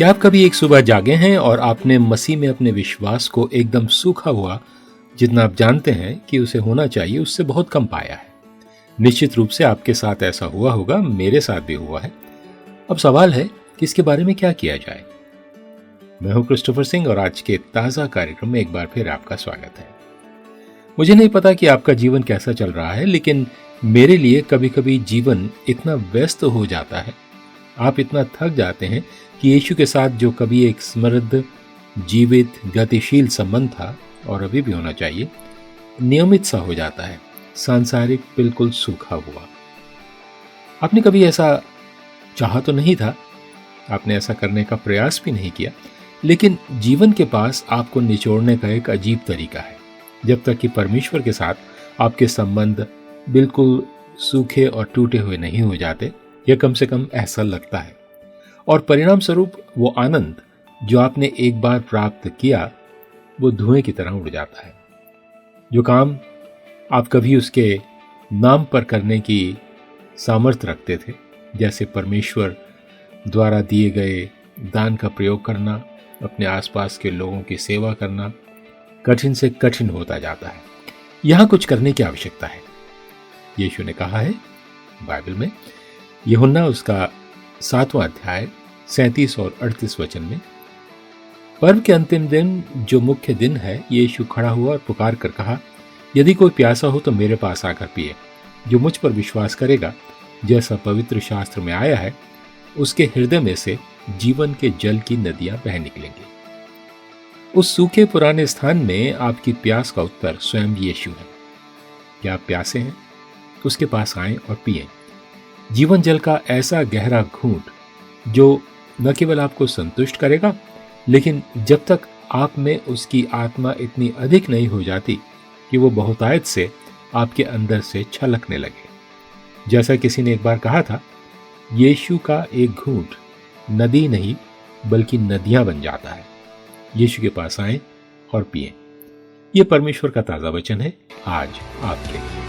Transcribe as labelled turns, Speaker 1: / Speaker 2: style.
Speaker 1: क्या आप कभी एक सुबह जागे हैं और आपने मसीह में अपने विश्वास को एकदम सूखा हुआ जितना आप जानते हैं कि उसे होना चाहिए उससे बहुत कम पाया है? निश्चित रूप से आपके साथ ऐसा हुआ होगा, मेरे साथ भी हुआ है। अब सवाल है कि इसके बारे में क्या किया जाए। मैं हूं क्रिस्टोफर सिंह और आज के ताजा कार्यक्रम में एक बार फिर आपका स्वागत है। मुझे नहीं पता कि आपका जीवन कैसा चल रहा है, लेकिन मेरे लिए कभी कभी जीवन इतना व्यस्त हो जाता है, आप इतना थक जाते हैं कि यीशु के साथ जो कभी एक समृद्ध, जीवित, गतिशील संबंध था और अभी भी होना चाहिए, नियमित सा हो जाता है, सांसारिक, बिल्कुल सूखा हुआ। आपने कभी ऐसा चाहा तो नहीं था, आपने ऐसा करने का प्रयास भी नहीं किया, लेकिन जीवन के पास आपको निचोड़ने का एक अजीब तरीका है। जब तक कि परमेश्वर के साथ आपके संबंध बिल्कुल सूखे और टूटे हुए नहीं हो जाते, या कम से कम ऐसा लगता है, और परिणाम स्वरूप वो आनंद जो आपने एक बार प्राप्त किया वो धुएं की तरह उड़ जाता है। जो काम आप कभी उसके नाम पर करने की सामर्थ्य रखते थे, जैसे परमेश्वर द्वारा दिए गए दान का प्रयोग करना, अपने आसपास के लोगों की सेवा करना, कठिन से कठिन होता जाता है। यहां कुछ करने की आवश्यकता है। यीशु ने कहा है बाइबल में, यूहन्ना उसका 7वां अध्याय 37 और 38 वचन में, पर्व के अंतिम दिन जो मुख्य दिन है, यीशु खड़ा हुआ और पुकार कर कहा, यदि कोई प्यासा हो तो मेरे पास आकर पिए। जो मुझ पर विश्वास करेगा, जैसा पवित्र शास्त्र में आया है, उसके हृदय में से जीवन के जल की नदियां बह निकलेंगी। उस सूखे पुराने स्थान में आपकी प्यास का उत्तर स्वयं यीशु है। क्या आप प्यासे हैं? उसके पास आएं और पिएं। जीवन जल का ऐसा गहरा घूंट जो न केवल आपको संतुष्ट करेगा, लेकिन जब तक आप में उसकी आत्मा इतनी अधिक नहीं हो जाती कि वो बहुतायत से आपके अंदर से छलकने लगे। जैसा किसी ने एक बार कहा था, यीशु का एक घूंट नदी नहीं बल्कि नदियां बन जाता है। यीशु के पास आएं और पिएं। ये परमेश्वर का ताजा वचन है आज आपके लिए।